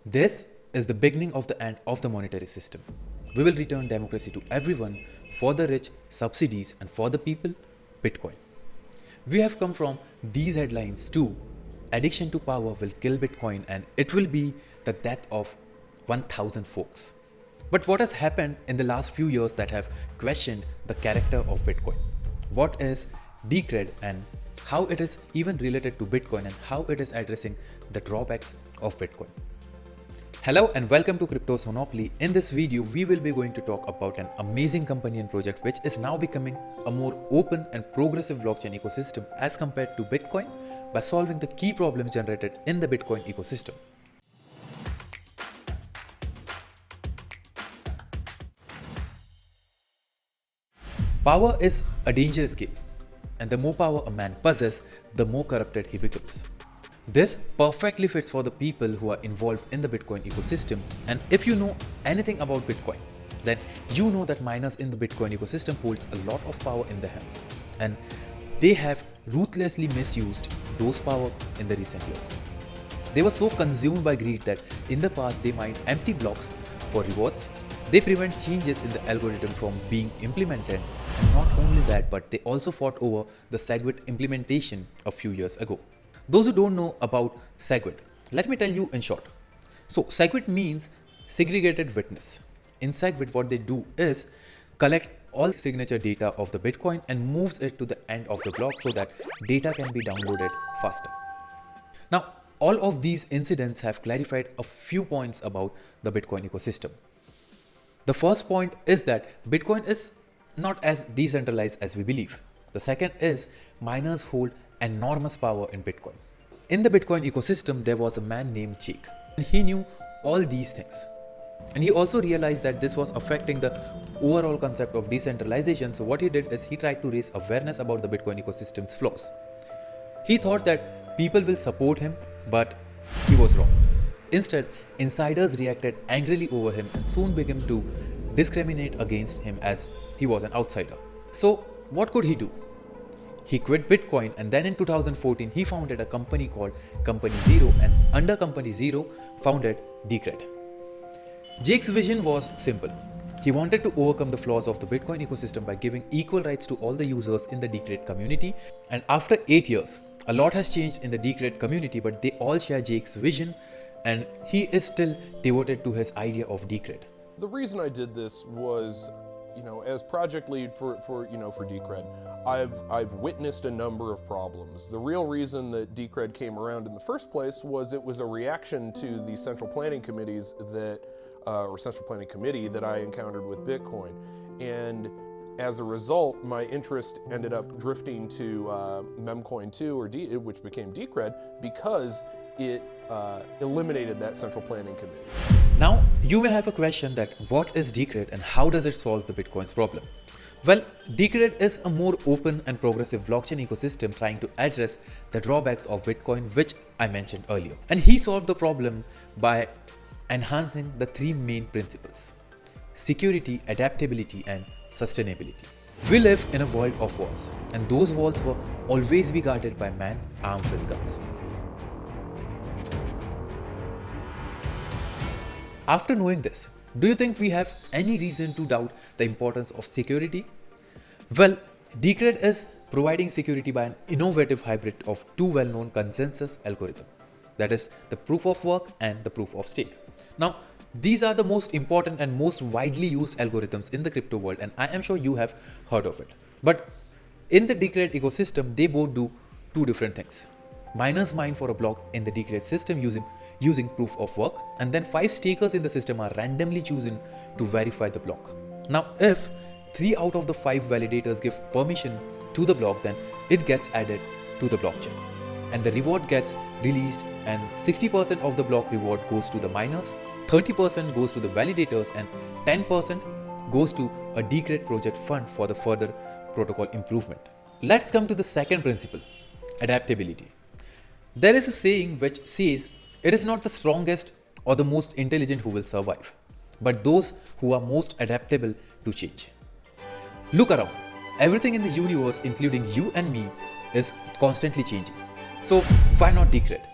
This is the beginning of the end of the monetary system. We will return democracy to everyone, for the rich, subsidies, and for the people, Bitcoin. We have come from these headlines to addiction to power will kill Bitcoin and it will be the death of 1000 folks. But what has happened in the last few years that have questioned the character of Bitcoin? What is Decred and how it is even related to Bitcoin and how it is addressing the drawbacks of Bitcoin? Hello and welcome to Crypto's Monopoly. In this video, we will be going to talk about an amazing company and project which is now becoming a more open and progressive blockchain ecosystem as compared to Bitcoin by solving the key problems generated in the Bitcoin ecosystem. Power is a dangerous game, and the more power a man possesses, the more corrupted he becomes. This perfectly fits for the people who are involved in the Bitcoin ecosystem, and if you know anything about Bitcoin, then you know that miners in the Bitcoin ecosystem holds a lot of power in their hands, and they have ruthlessly misused those power in the recent years. They were so consumed by greed that in the past they mined empty blocks for rewards. They prevent changes in the algorithm from being implemented, and not only that, but they also fought over the SegWit implementation a few years ago. Those who don't know about SegWit, let me tell you in short. So SegWit means segregated witness. In SegWit, what they do is collect all signature data of the Bitcoin and moves it to the end of the block so that data can be downloaded faster. Now, all of these incidents have clarified a few points about the Bitcoin ecosystem. The first point is that Bitcoin is not as decentralized as we believe. The second is miners hold enormous power in Bitcoin. In the Bitcoin ecosystem, there was a man named Jake, and he knew all these things. And he also realized that this was affecting the overall concept of decentralization. So what he did is he tried to raise awareness about the Bitcoin ecosystem's flaws. He thought that people will support him, but he was wrong. Instead, insiders reacted angrily over him and soon began to discriminate against him as he was an outsider. So what could he do? He quit Bitcoin, and then in 2014 he founded a company called Company Zero, and under Company Zero founded Decred. Jake's vision was simple. He wanted to overcome the flaws of the Bitcoin ecosystem by giving equal rights to all the users in the Decred community. And after 8 years, a lot has changed in the Decred community, but they all share Jake's vision and he is still devoted to his idea of Decred. The reason I did this was, as project lead for Decred, I've witnessed a number of problems. The real reason that Decred came around in the first place was it was a reaction to the central planning committees or central planning committee that I encountered with Bitcoin. And as a result, my interest ended up drifting to Memcoin 2, which became Decred, because it eliminated that central planning committee. Now, you may have a question that what is Decred and how does it solve the Bitcoin's problem? Well, Decred is a more open and progressive blockchain ecosystem trying to address the drawbacks of Bitcoin, which I mentioned earlier. And he solved the problem by enhancing the three main principles: security, adaptability, and sustainability. We live in a world of wars, and those walls will always be guarded by men armed with guns. After knowing this, do you think we have any reason to doubt the importance of security? Well, Decred is providing security by an innovative hybrid of two well-known consensus algorithms, that is the proof of work and the proof of stake. Now, these are the most important and most widely used algorithms in the crypto world, and I am sure you have heard of it. But in the Decred ecosystem, they both do two different things. Miners mine for a block in the Decred system using proof of work, and then 5 stakers in the system are randomly chosen to verify the block. Now, if 3 out of the 5 validators give permission to the block, then it gets added to the blockchain, and the reward gets released, and 60% of the block reward goes to the miners, 30% goes to the validators, and 10% goes to a Decred project fund for the further protocol improvement. Let's come to the second principle, adaptability. There is a saying which says it is not the strongest or the most intelligent who will survive, but those who are most adaptable to change. Look around. Everything in the universe, including you and me, is constantly changing. So why not Decred?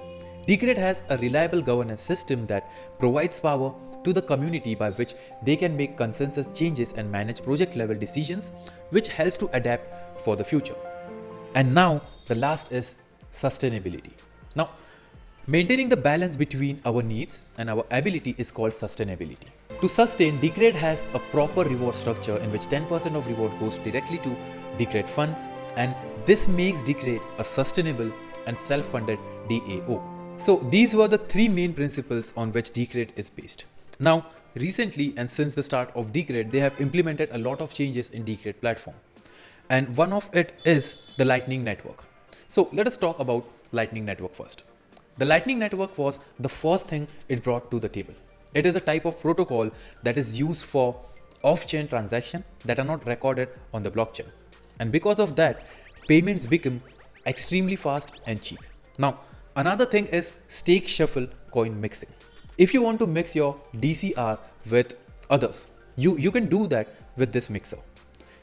Decred has a reliable governance system that provides power to the community by which they can make consensus changes and manage project level decisions, which helps to adapt for the future. And now the last is sustainability. Now, maintaining the balance between our needs and our ability is called sustainability. To sustain, Decred has a proper reward structure in which 10% of reward goes directly to Decred funds, and this makes Decred a sustainable and self-funded DAO. So these were the three main principles on which Decred is based. Now, recently and since the start of Decred, they have implemented a lot of changes in Decred platform. And one of it is the Lightning Network. So let us talk about Lightning Network first. The Lightning Network was the first thing it brought to the table. It is a type of protocol that is used for off-chain transactions that are not recorded on the blockchain. And because of that, payments become extremely fast and cheap. Now, another thing is stake shuffle coin mixing. If you want to mix your DCR with others, you can do that with this mixer.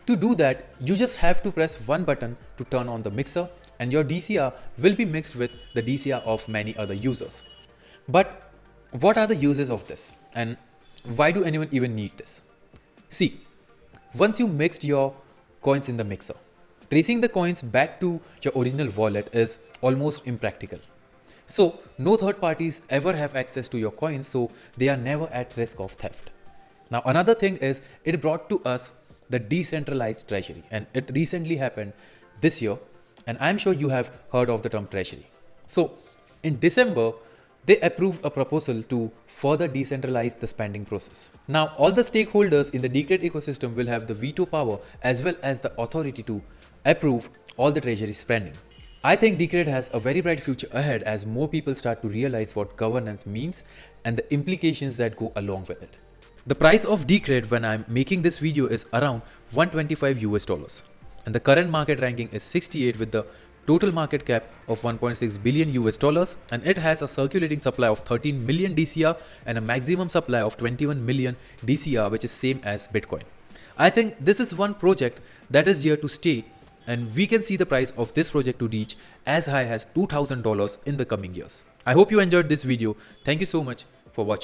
To do that, you just have to press one button to turn on the mixer, and your DCR will be mixed with the DCR of many other users. But what are the uses of this, and why do anyone even need this? See, once you mixed your coins in the mixer, tracing the coins back to your original wallet is almost impractical. So no third parties ever have access to your coins, so they are never at risk of theft. Now another thing is it brought to us the decentralized treasury, and it recently happened this year, and I'm sure you have heard of the term treasury. So in December, they approved a proposal to further decentralize the spending process. Now all the stakeholders in the Decred ecosystem will have the veto power as well as the authority to approve all the treasury spending. I think Decred has a very bright future ahead as more people start to realize what governance means and the implications that go along with it. The price of Decred when I'm making this video is around $125 and the current market ranking is 68 with the total market cap of $1.6 billion, and it has a circulating supply of 13 million DCR and a maximum supply of 21 million DCR, which is same as Bitcoin. I think this is one project that is here to stay, and we can see the price of this project to reach as high as $2,000 in the coming years. I hope you enjoyed this video. Thank you so much for watching.